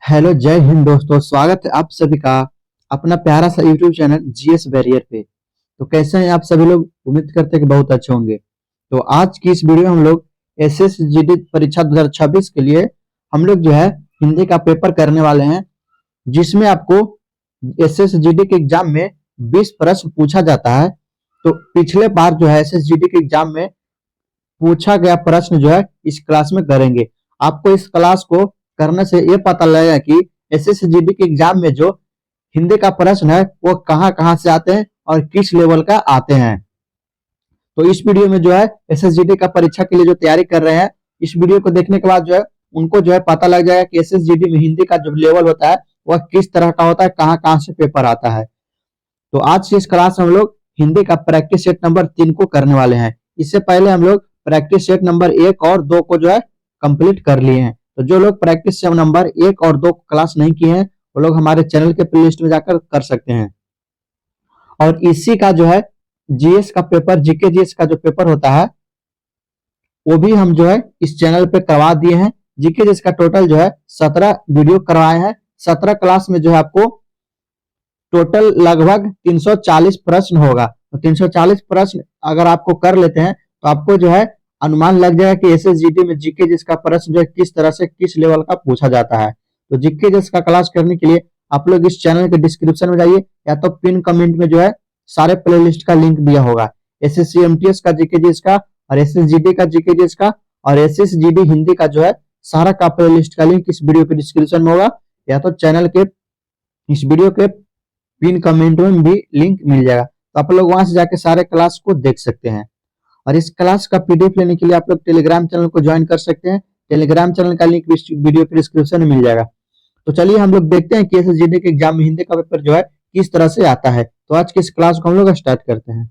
Hello जय हिंद दोस्तों, स्वागत है आप सभी का अपना प्यारा सा यूट्यूब चैनल जीएस बैरियर पे। तो कैसे हैं आप सभी लोग? उम्मीद करते हैं कि बहुत अच्छे होंगे। तो आज की इस वीडियो में हम लोग एसएसजीडी परीक्षा 2026 के लिए हम लोग जो है हिंदी का पेपर करने वाले हैं, जिसमें आपको एसएसजीडी के एग्जाम में 20 प्रश्न पूछा जाता है। तो पिछले बार जो है एसएसजीडी के एग्जाम में पूछा गया प्रश्न जो है इस क्लास में करेंगे। आपको इस क्लास को करने से ये पता लगेगा कि एसएसजीडी के एग्जाम में जो हिंदी का प्रश्न है वो कहाँ कहाँ से आते हैं और किस लेवल का आते हैं। तो इस वीडियो में जो है एसएसजीडी का परीक्षा के लिए जो तैयारी कर रहे हैं, इस वीडियो को देखने के बाद जो है उनको जो है पता लग जाएगा कि एसएसजीडी में हिंदी का जो लेवल होता है वह किस तरह का होता है, कहाँ कहाँ से पेपर आता है। तो आज की इस क्लास में हम लोग हिंदी का प्रैक्टिस सेट नंबर 3 को करने वाले हैं। इससे पहले हम लोग प्रैक्टिस सेट नंबर 1 और 2 को जो है कंप्लीट कर लिए हैं। तो जो लोग प्रैक्टिस सेट नंबर 1 और 2 क्लास नहीं किए हैं वो लोग हमारे चैनल के प्लेलिस्ट में जाकर कर सकते हैं। और इसी का जो है जीएस का पेपर, जीके जीएस का जो पेपर होता है वो भी हम जो है इस चैनल पे करवा दिए हैं। जीके जीएस का टोटल जो है 17 वीडियो करवाए हैं। 17 क्लास में जो है आपको टोटल लगभग 340 प्रश्न होगा। तो 340 प्रश्न अगर आपको कर लेते हैं तो आपको जो है अनुमान लग जाएगा कि एसएसजीडी में जीके जिसका प्रश्न जो है किस तरह से किस लेवल का पूछा जाता है। तो जीके जिसका क्लास करने के लिए आप लोग इस चैनल के डिस्क्रिप्शन में जाइए या तो पिन कमेंट में जो है सारे प्लेलिस्ट का लिंक दिया होगा। एसएससी एमटीएस का जीके जिसका और एसएसजीडी का जीके जिसका और एसएसजीडी हिंदी का जो है सारा का प्लेलिस्ट का लिंक इस वीडियो के डिस्क्रिप्शन में होगा, या तो चैनल के इस वीडियो के पिन कमेंट में भी लिंक मिल जाएगा। तो आप लोग वहां से जाके सारे क्लास को देख सकते हैं। और इस क्लास का पीडीएफ लेने के लिए आप लोग टेलीग्राम चैनल को ज्वाइन कर सकते हैं। टेलीग्राम चैनल का लिंक वीडियो के डिस्क्रिप्शन में मिल जाएगा। तो चलिए हम लोग देखते हैं कि एसएसजीडी के एग्जाम में हिंदी का पेपर जो है किस तरह से आता है। तो आज की इस क्लास को हम लोग स्टार्ट करते हैं।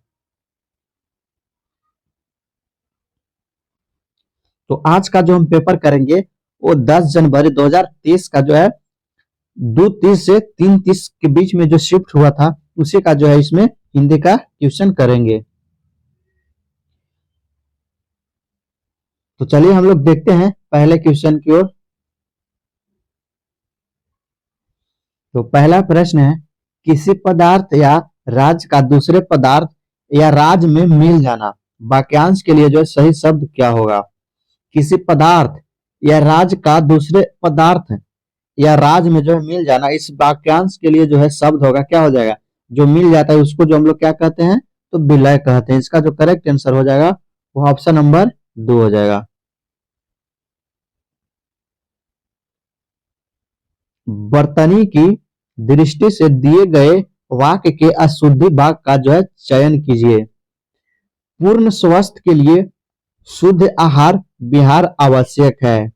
तो आज का जो हम पेपर करेंगे वो 10 जनवरी 2023 का जो है 2:30 से 3:30 के बीच में जो शिफ्ट हुआ था उसी का जो है इसमें हिंदी का क्वेश्चन करेंगे। तो चलिए हम लोग देखते हैं पहले क्वेश्चन की ओर। तो पहला प्रश्न है, किसी पदार्थ या राज्य का दूसरे पदार्थ या राज्य में मिल जाना। वाक्यांश के लिए जो है सही शब्द क्या होगा? किसी पदार्थ या राज्य का दूसरे पदार्थ या राज्य में जो है मिल जाना, इस वाक्यांश के लिए जो है शब्द होगा क्या हो जाएगा? जो मिल जाता है उसको जो हम लोग क्या कहते हैं? तो विलय कहते हैं। इसका जो करेक्ट आंसर हो जाएगा वो ऑप्शन नंबर 2 हो जाएगा। वर्तनी की दृष्टि से दिए गए वाक्य के अशुद्धि भाग का जो है चयन कीजिए। पूर्ण स्वास्थ्य के लिए शुद्ध आहार विहार आवश्यक है।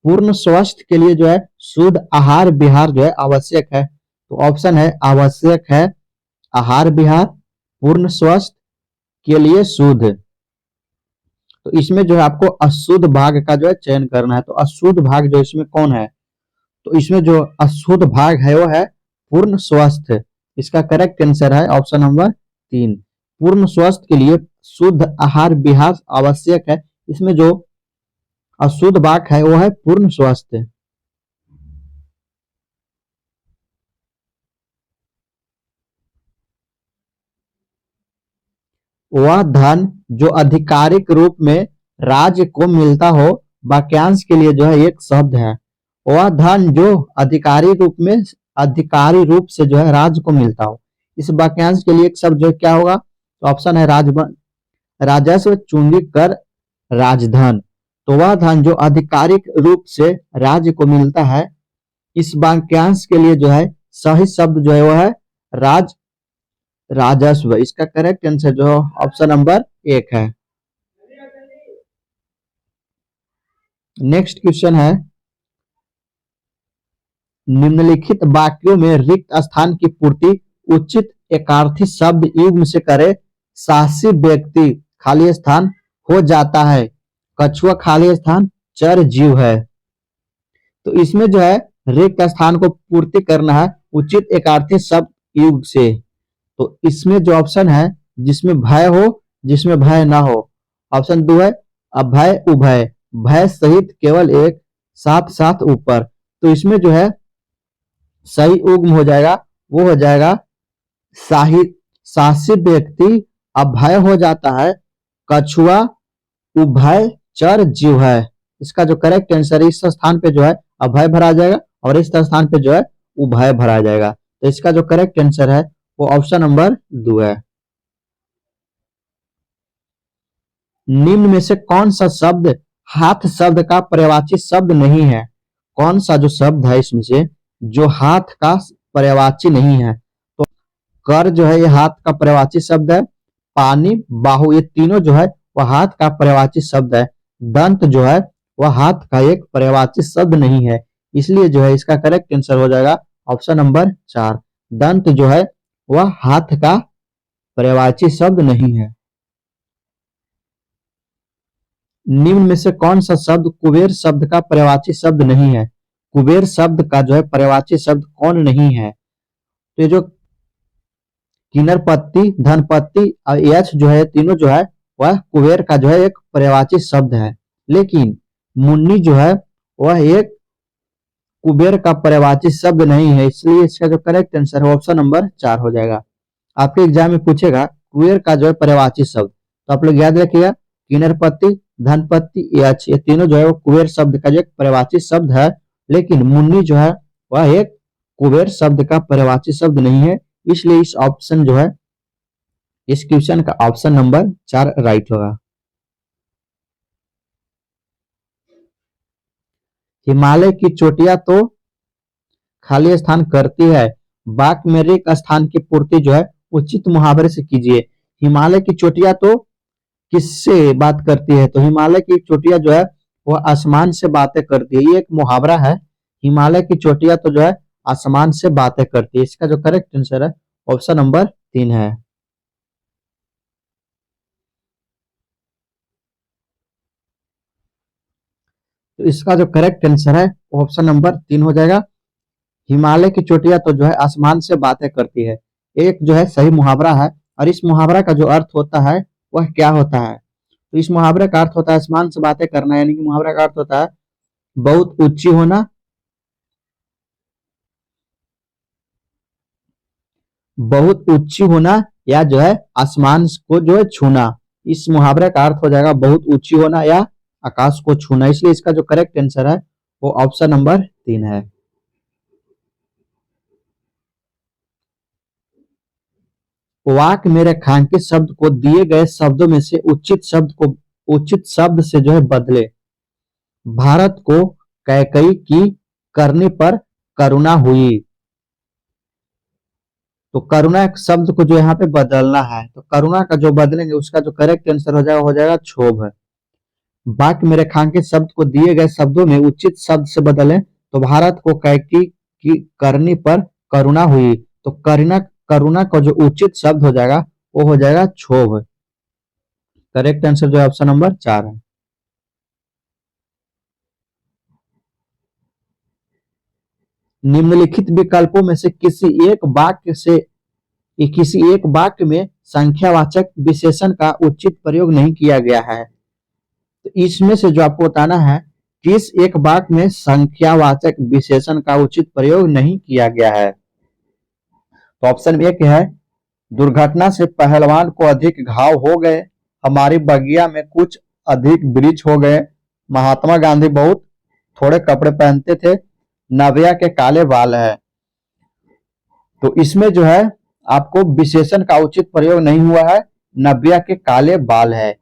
पूर्ण स्वास्थ्य के लिए जो है शुद्ध आहार विहार जो है आवश्यक है। तो ऑप्शन है आवश्यक है आहार विहार, पूर्ण स्वास्थ्य के लिए शुद्ध। तो इसमें जो है आपको अशुद्ध भाग का जो है चयन करना है। तो अशुद्ध भाग जो इसमें कौन है? तो इसमें जो अशुद्ध भाग है वो है पूर्ण स्वास्थ्य। इसका करेक्ट आंसर है ऑप्शन नंबर 3। पूर्ण स्वास्थ्य के लिए शुद्ध आहार विहार आवश्यक है। इसमें जो अशुद्ध भाग है वो है पूर्ण स्वास्थ्य। वह धन जो आधिकारिक रूप में राज्य को मिलता हो, वाक्यांश के लिए जो है एक शब्द है। वह धन जो अधिकारी रूप से जो है राज्य को मिलता हो, इस वाक्यांश के लिए एक शब्द जो है क्या होगा? तो ऑप्शन है राजस्व, चूंगी कर, राजधन। तो वह धन जो आधिकारिक रूप से राज्य को मिलता है, इस वाक्यांश के लिए जो है सही शब्द जो है वो है राजस्व। इसका करेक्ट आंसर जो ऑप्शन नंबर 1 है। नेक्स्ट क्वेश्चन है, निम्नलिखित वाक्यों में रिक्त स्थान की पूर्ति उचित एकार्थी शब्द युग्म से करे। साहसी व्यक्ति खाली स्थान हो जाता है, कछुआ खाली स्थान चर जीव है। तो इसमें जो है रिक्त स्थान को पूर्ति करना है उचित एकार्थी शब्द युग से। तो इसमें जो ऑप्शन है जिसमें भय हो, जिसमें भय ना हो, ऑप्शन 2 है अभय उभय, भय सहित केवल एक, साथ साथ ऊपर। तो इसमें जो है सही उग्म हो जाएगा, वो हो जाएगा साहसी व्यक्ति अभय हो जाता है, कछुआ उभय चर जीव है। इसका जो करेक्ट आंसर है, इस स्थान पे जो है अभय भरा जाएगा और इस स्थान पे जो है उभय भरा जाएगा। तो इसका जो करेक्ट आंसर है वो ऑप्शन नंबर 2 है। निम्न में से कौन सा शब्द हाथ शब्द का पर्यायवाची शब्द नहीं है? कौन सा जो शब्द है इसमें से जो हाथ का पर्यायवाची नहीं है? तो कर जो है ये हाथ का पर्यायवाची शब्द है, पानी, बाहु, ये तीनों जो है वह हाथ का पर्यायवाची शब्द है। दंत जो है वह हाथ का एक पर्यायवाची शब्द नहीं है, इसलिए जो है इसका करेक्ट आंसर हो जाएगा ऑप्शन नंबर 4। दंत जो है वह हाथ का पर्यायवाची शब्द नहीं है। निम्न में से कौन सा शब्द कुबेर शब्द का पर्यायवाची शब्द नहीं है? कुबेर शब्द का जो है पर्यायवाची शब्द कौन नहीं है? तो ये जो किन्नरपत्ति, धनपत्ति और यक्ष जो है तीनों जो है वह कुबेर का जो है एक पर्यायवाची शब्द है, लेकिन मुन्नी जो है वह एक कुबेर का पर्यायवाची शब्द नहीं है, इसलिए इसका जो करेक्ट आंसर है ऑप्शन नंबर 4 हो जाएगा। आपके एग्जाम में पूछेगा कुबेर का जो है पर्यायवाची शब्द, तो आप लोग याद रखिएगा किन्नरपत्ति, धनपत्ति, यक्ष, ये तीनों जो है वो कुबेर शब्द का जो एक पर्यायवाची शब्द है, लेकिन मुन्नी जो है वह एक कुबेर शब्द का पर्यायवाची शब्द नहीं है, इसलिए इस ऑप्शन जो है इस क्वेश्चन का ऑप्शन नंबर 4 राइट होगा। हिमालय की चोटियां तो खाली स्थान करती है, वाक्य में रिक्त स्थान की पूर्ति जो है उचित मुहावरे से कीजिए। हिमालय की चोटियां तो किससे बात करती है? तो हिमालय की चोटियां जो है वह आसमान से बातें करती है, ये एक मुहावरा है। हिमालय की चोटियां तो जो है आसमान से बातें करती है, इसका जो करेक्ट आंसर है ऑप्शन नंबर 3 है। तो इसका जो करेक्ट आंसर है ऑप्शन नंबर 3 हो जाएगा। हिमालय की चोटियां तो जो है आसमान से बातें करती है, एक जो है सही मुहावरा है, और इस मुहावरा का जो अर्थ होता है वह क्या होता है? तो इस मुहावरे का अर्थ होता है आसमान से बातें करना, यानी कि मुहावरा का अर्थ होता है बहुत ऊंची होना, बहुत ऊंची होना, या जो है आसमान को जो है छूना। इस मुहावरे का अर्थ हो जाएगा बहुत ऊंची होना या आकाश को छूना, इसलिए इसका जो करेक्ट आंसर है वो ऑप्शन नंबर 3 है। वाक्य में रेखांकित शब्द को दिए गए शब्दों में से उचित शब्द से जो है बदले। भारत को कैकई की करने पर करुणा हुई, तो करुणा शब्द को जो यहाँ पे बदलना है, तो करुणा का जो बदलेंगे उसका जो करेक्ट आंसर हो जाएगा क्षोभ है। वाक्य में रेखांकित शब्द को दिए गए शब्दों में उचित शब्द से बदलें, तो भारत को कैकई की करने पर करुणा हुई, तो करुणा का जो उचित शब्द हो जाएगा वो हो जाएगा क्षोभ। करेक्ट आंसर जो है ऑप्शन नंबर 4 है। निम्नलिखित विकल्पों में से किसी एक वाक्य में संख्यावाचक विशेषण का उचित प्रयोग नहीं किया गया है। तो इसमें से जो आपको बताना है किस एक वाक्य में संख्यावाचक विशेषण का उचित प्रयोग नहीं किया गया है। तो ऑप्शन 1 है दुर्घटना से पहलवान को अधिक घाव हो गए, हमारी बगिया में कुछ अधिक वृक्ष हो गए, महात्मा गांधी बहुत थोड़े कपड़े पहनते थे, नव्या के काले बाल है। तो इसमें जो है आपको विशेषण का उचित प्रयोग नहीं हुआ है, नव्या के काले बाल है,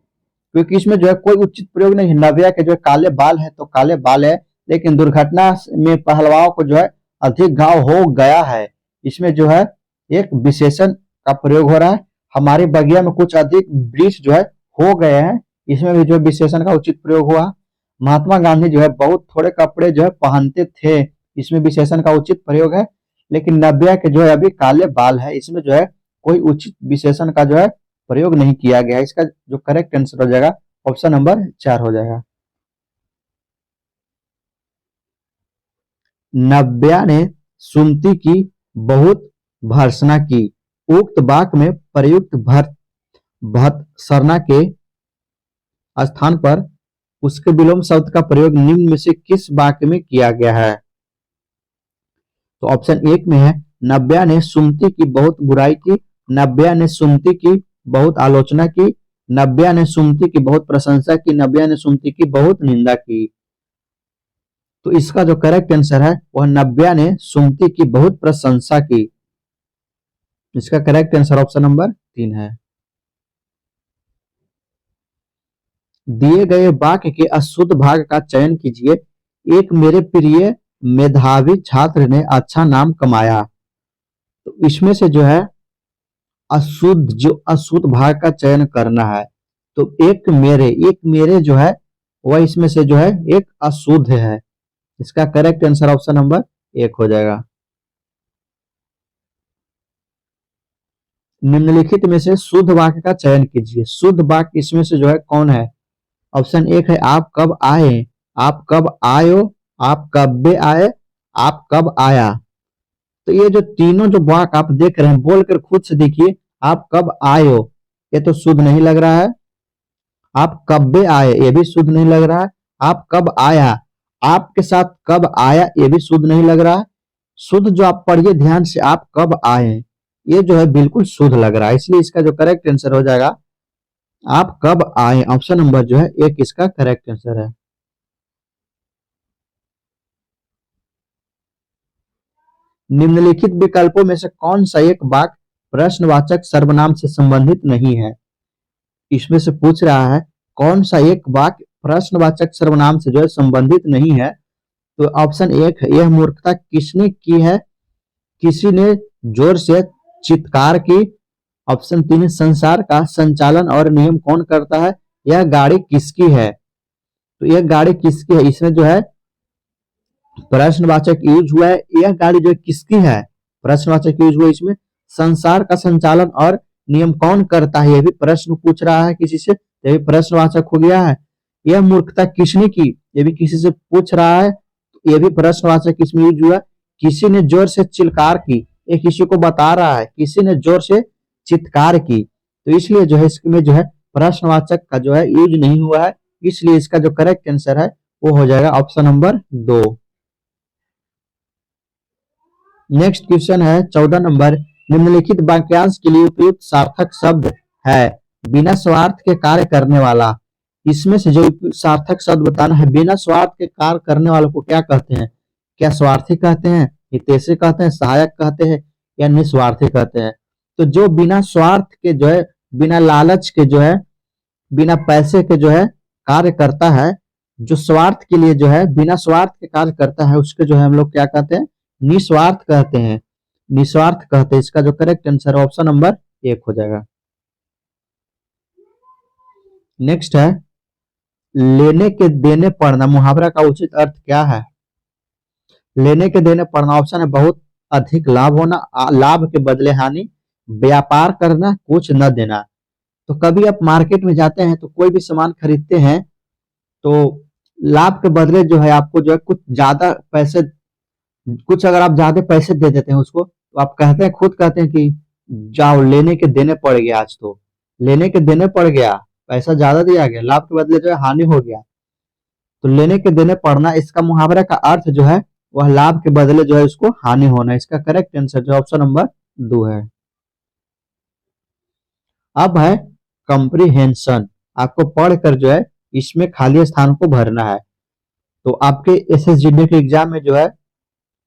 क्योंकि इसमें जो है कोई उचित प्रयोग नहीं है। नव्या के जो है काले बाल है तो काले बाल है, लेकिन दुर्घटना में पहलवान को जो है अधिक घाव हो गया है, इसमें जो है एक विशेषण का प्रयोग हो रहा है। हमारी बगिया में कुछ अधिक वृक्ष जो है हो गए हैं, इसमें भी जो विशेषण का उचित प्रयोग हुआ। महात्मा गांधी जो है बहुत थोड़े कपड़े जो है पहनते थे, इसमें विशेषण का उचित प्रयोग है। लेकिन नव्या के जो है अभी काले बाल है, इसमें जो है कोई उचित विशेषण का जो है प्रयोग नहीं किया गया। इसका जो करेक्ट आंसर हो जाएगा ऑप्शन नंबर 4 हो जाएगा। नव्या ने सुमति की बहुत भर्त्सना की, उक्त वाक्य में प्रयुक्त भर्त्सना के स्थान पर उसके विलोम शब्द का प्रयोग निम्न में से किस वाक्य में किया गया है? तो ऑप्शन एक में है, नव्या ने सुमति की बहुत बुराई की, नव्या ने सुमति की बहुत आलोचना की, नव्या ने सुमति की बहुत प्रशंसा की, नव्या ने सुमति की बहुत निंदा की। तो इसका जो करेक्ट आंसर है वह नव्या ने सुमति की बहुत प्रशंसा की। इसका करेक्ट आंसर ऑप्शन नंबर 3 है। दिए गए वाक्य के अशुद्ध भाग का चयन कीजिए। एक मेरे प्रिय मेधावी छात्र ने अच्छा नाम कमाया। तो इसमें से जो है अशुद्ध भाग का चयन करना है। तो एक मेरे जो है वह इसमें से जो है एक अशुद्ध है। इसका करेक्ट आंसर ऑप्शन नंबर 1 हो जाएगा। निम्नलिखित में से शुद्ध वाक्य का चयन कीजिए। शुद्ध वाक्य इसमें से जो है कौन है? ऑप्शन 1 है, आप कब आए, आप कब आयो, आप कब आए, आप कब आया। तो ये जो तीनों जो वाक्य आप देख रहे हैं, बोलकर खुद से देखिए। आप कब आयो, ये तो शुद्ध नहीं लग रहा है। आप कब आए, ये भी शुद्ध नहीं लग रहा है। आप कब आया, आपके साथ कब आया, ये भी शुद्ध नहीं लग रहा है। शुद्ध जो आप पढ़िए ध्यान से, आप कब आए, ये जो है बिल्कुल शुद्ध लग रहा है। इसलिए इसका जो करेक्ट आंसर हो जाएगा आप कब आए। ऑप्शन नंबर जो है 1 इसका करेक्ट आंसर है। निम्नलिखित विकल्पों में से कौन सा एक वाक्य प्रश्नवाचक सर्वनाम से संबंधित नहीं है? इसमें से पूछ रहा है कौन सा एक वाक्य प्रश्नवाचक सर्वनाम से जो है संबंधित नहीं है। तो ऑप्शन 1 है, यह मूर्खता किसने की है, किसी ने जोर से चित्कार की। ऑप्शन 3, संसार का संचालन और नियम कौन करता है, यह गाड़ी किसकी है। तो यह गाड़ी किसकी है, इसमें जो है प्रश्नवाचक यूज हुआ है। यह गाड़ी जो किसकी है, प्रश्नवाचक यूज हुआ इसमें। संसार का संचालन और नियम कौन करता है, यह भी प्रश्न पूछ रहा है किसी से, यह भी प्रश्नवाचक हो गया है। यह मूर्खता किसने की, यह भी किसी से पूछ रहा है, यह भी प्रश्नवाचक इसमें यूज हुआ। किसी ने जोर से चिल्कार की, ये किसी को बता रहा है, किसी ने जोर से चित्कार की। तो इसलिए जो है इसमें जो है प्रश्नवाचक का जो है यूज नहीं हुआ है। इसलिए इसका जो करेक्ट आंसर है वो हो जाएगा ऑप्शन नंबर 2। नेक्स्ट क्वेश्चन है 14 नंबर, निम्नलिखित वाक्यांश के लिए उपयुक्त सार्थक शब्द है बिना स्वार्थ के कार्य करने वाला। इसमें से जो सार्थक शब्द बताना है, बिना स्वार्थ के कार्य करने वालों को क्या कहते हैं? क्या स्वार्थी कहते हैं, हितैषी कहते हैं, सहायक कहते हैं, या निस्वार्थी कहते हैं? तो जो बिना स्वार्थ के जो है, बिना लालच के जो है, बिना पैसे के जो है कार्य करता है, जो स्वार्थ के लिए जो है बिना स्वार्थ के कार्य करता है, उसके जो है हम लोग क्या कहते हैं? निस्वार्थ कहते हैं, निस्वार्थ कहते हैं। इसका जो करेक्ट आंसर ऑप्शन नंबर 1 हो जाएगा। नेक्स्ट है, लेने के देने पढ़ना मुहावरा का उचित अर्थ क्या है? लेने के देने पढ़ना ऑप्शन है, बहुत अधिक लाभ होना, लाभ के बदले हानि, व्यापार करना, कुछ न देना। तो कभी आप मार्केट में जाते हैं तो कोई भी सामान खरीदते हैं, तो लाभ के बदले जो है आपको जो है कुछ ज्यादा पैसे, कुछ अगर आप ज्यादा पैसे दे देते हैं उसको, तो आप कहते हैं, खुद कहते हैं कि जाओ लेने के देने पड़ गया, आज तो लेने के देने पड़ गया, पैसा ज्यादा दिया गया, लाभ के बदले जो है हानि हो गया। तो लेने के देने पड़ना, इसका मुहावरे का अर्थ जो है वह लाभ के बदले जो है उसको हानि होना। इसका करेक्ट आंसर जो ऑप्शन नंबर 2 है। अब है कंप्रीहेंशन, आपको पढ़कर जो है इसमें खाली स्थान को भरना है। तो आपके एसएसजीडी के एग्जाम में जो है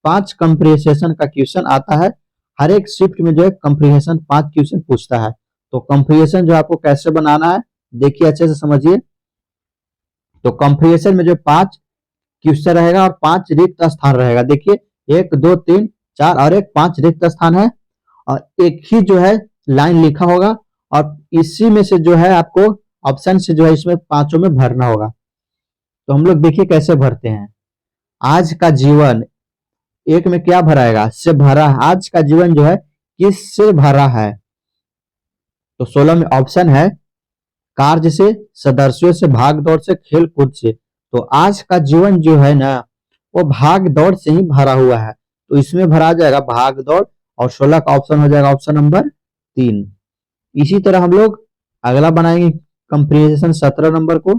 5 कंप्रीहेंशन का क्वेश्चन आता है। हर एक शिफ्ट में जो है कंप्रीहेंशन 5 क्वेश्चन पूछता है। तो कंप्रीहेंशन जो आपको कैसे बनाना है देखिए, अच्छे से समझिए। तो कंप्रीहेंशन में जो 5 क्वेश्चन रहेगा और 5 रिक्त स्थान रहेगा। देखिए 1 2 3 4 और एक 5 रिक्त स्थान है, और एक ही जो है लाइन लिखा होगा, और इसी में से जो है आपको ऑप्शन से जो है इसमें पांचों में भरना होगा। तो हम लोग देखिए कैसे भरते हैं। आज का जीवन, एक में क्या भराएगा? से भरा है। आज का जीवन जो है किस से भरा है? तो 16 में ऑप्शन है, कार्य से, सदस्यों से, भाग दौड़ से, खेल कूद से। तो आज का जीवन जो है ना वो भाग दौड़ से ही भरा हुआ है, तो इसमें भरा जाएगा भाग दौड़, और 16 का ऑप्शन हो जाएगा ऑप्शन नंबर 3। इसी तरह हम लोग अगला बनाएंगे कंप्रीहेंशन 17 नंबर को।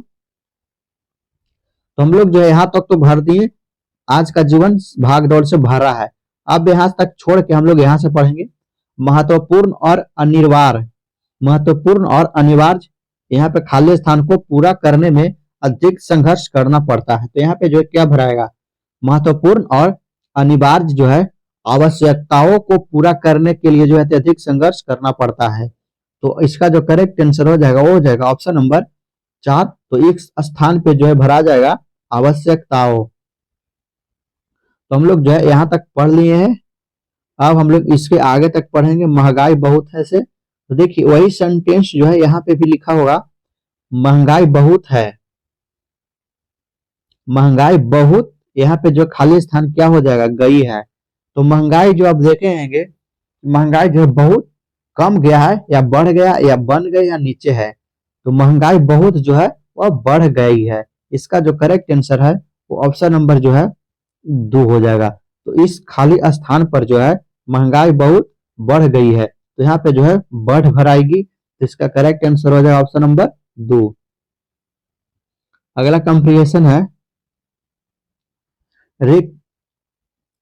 तो हम लोग जो है यहां तक तो भर दिए, आज का जीवन भाग दौड़ से भरा है। अब यहाँ तक छोड़ के हम लोग यहाँ से पढ़ेंगे महत्वपूर्ण और अनिवार्य। महत्वपूर्ण और अनिवार्य, यहाँ पे खाली स्थान को पूरा करने में अधिक संघर्ष करना पड़ता है। तो यहाँ पे जो है क्या भराएगा, महत्वपूर्ण और अनिवार्य जो है आवश्यकताओं को पूरा करने के लिए जो है अधिक संघर्ष करना पड़ता है। तो इसका जो करेक्ट आंसर हो जाएगा वो हो जाएगा ऑप्शन नंबर 4। तो इस स्थान पे जो है भरा जाएगा आवश्यकताओं। तो हम लोग जो है यहाँ तक पढ़ लिए हैं। अब हम लोग इसके आगे तक पढ़ेंगे महंगाई बहुत है से। तो देखिए वही सेंटेंस जो है यहाँ पे भी लिखा होगा महंगाई बहुत है। महंगाई बहुत, यहाँ पे जो खाली स्थान क्या हो जाएगा, गई है। तो महंगाई जो आप देखेंगे महंगाई जो है बहुत कम गया है या बढ़ गया या बन गया या नीचे है। तो महंगाई बहुत जो है वह बढ़ गई है। इसका जो करेक्ट आंसर है वो ऑप्शन नंबर जो है 2 हो जाएगा। तो इस खाली स्थान पर जो है महंगाई बहुत बढ़ गई है, तो यहाँ पे जो है बढ़ भराएगी। तो इसका करेक्ट आंसर हो जाएगा ऑप्शन नंबर 2। अगला कंप्रीहेंशन है रिक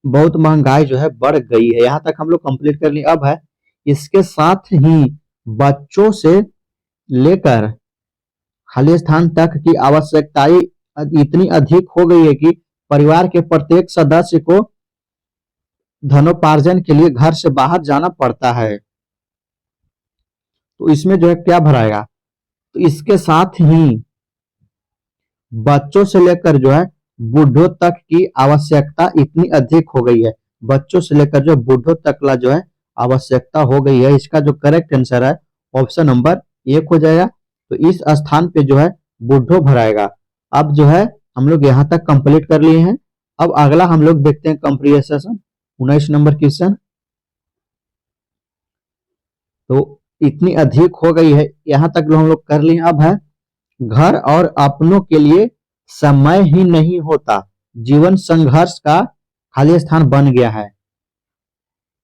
बहुत महंगाई जो है बढ़ गई है। यहाँ तक हम लोग कंप्लीट कर लिए। अब है इसके साथ ही बच्चों से लेकर खाली स्थान तक की आवश्यकताएं इतनी अधिक हो गई है कि परिवार के प्रत्येक सदस्य को धनोपार्जन के लिए घर से बाहर जाना पड़ता है। तो इसमें जो है क्या भराएगा, तो इसके साथ ही बच्चों से लेकर जो है बूढ़ों तक की आवश्यकता इतनी अधिक हो गई है। बच्चों से लेकर जो बूढ़ों तक ला जो है आवश्यकता हो गई है। इसका जो करेक्ट आंसर है ऑप्शन नंबर 1 हो जाएगा। तो इस स्थान पे जो है बूढ़ों भराएगा। अब जो है हम लोग यहाँ तक कंप्लीट कर लिए हैं। अब अगला हम लोग देखते हैं कंप्रीहेंशन 19 नंबर क्वेश्चन। तो इतनी अधिक हो गई है, यहाँ तक हम लोग कर लिए। अब है घर और अपनों के लिए समय ही नहीं होता, जीवन संघर्ष का खाली स्थान बन गया है।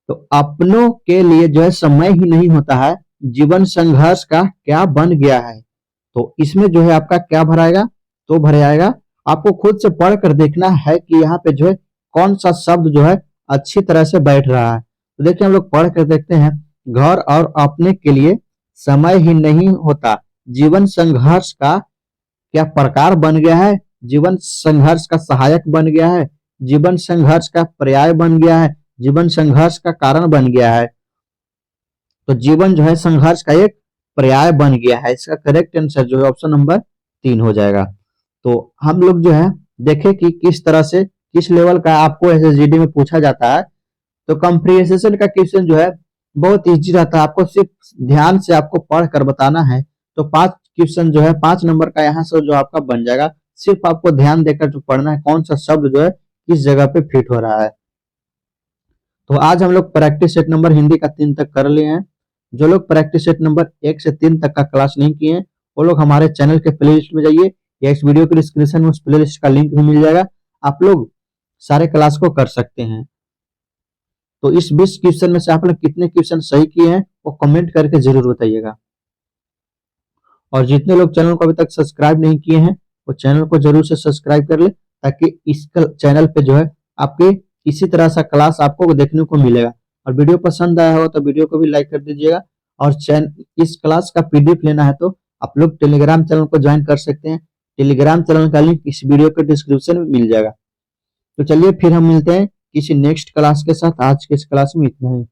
तो अपनों के लिए जो है समय ही नहीं होता है, जीवन संघर्ष का क्या बन गया है। तो इसमें जो है आपका क्या भराएगा, तो भर जाएगा। आपको खुद से पढ़ कर देखना है कि यहाँ पे जो है कौन सा शब्द जो है अच्छी तरह से बैठ रहा है। तो देखिए हम लोग पढ़ कर देखते हैं। घर और अपने के लिए समय ही नहीं होता, जीवन संघर्ष का क्या प्रकार बन गया है, जीवन संघर्ष का सहायक बन गया है, जीवन संघर्ष का पर्याय बन गया है, जीवन संघर्ष का कारण बन गया है। तो जीवन जो है संघर्ष का एक पर्याय बन गया है। इसका करेक्ट आंसर जो है ऑप्शन नंबर 3 हो जाएगा। तो हम लोग जो है देखें कि किस तरह से किस लेवल का आपको एसएसजीडी में पूछा जाता है। तो कंप्रीहेंशन का क्वेश्चन जो है बहुत इजी रहता है। आपको सिर्फ ध्यान से आपको पढ़ कर बताना है। तो 5 क्वेश्चन जो है 5 नंबर का यहाँ से जो आपका बन जाएगा। सिर्फ आपको ध्यान देकर जो पढ़ना है कौन सा शब्द जो है किस जगह पे फिट हो रहा है। तो आज हम लोग प्रैक्टिस सेट नंबर हिंदी का 3 तक कर लिए हैं। जो लोग प्रैक्टिस सेट नंबर 1 से 3 तक का क्लास नहीं किए हैं वो लोग हमारे चैनल के प्ले लिस्ट में जाइए, या इस वीडियो के डिस्क्रिप्शन में उस प्ले लिस्ट का लिंक भी मिल जाएगा। आप लोग सारे क्लास को कर सकते हैं। तो इस 20 क्वेश्चन में से आप लोग कितने क्वेश्चन सही किए हैं वो कमेंट करके जरूर बताइएगा। और जितने लोग चैनल को अभी तक सब्सक्राइब नहीं किए हैं वो चैनल को जरूर से सब्सक्राइब कर ले, ताकि इस चैनल पे जो है आपके इसी तरह सा क्लास आपको देखने को मिलेगा। और वीडियो पसंद आया हो तो वीडियो को भी लाइक कर दीजिएगा। और इस क्लास का पीडीएफ लेना है तो आप लोग टेलीग्राम चैनल को ज्वाइन कर सकते हैं। टेलीग्राम चैनल का लिंक इस वीडियो के डिस्क्रिप्शन में मिल जाएगा। तो चलिए फिर हम मिलते हैं किसी नेक्स्ट क्लास के साथ। आज के इस क्लास में इतना ही।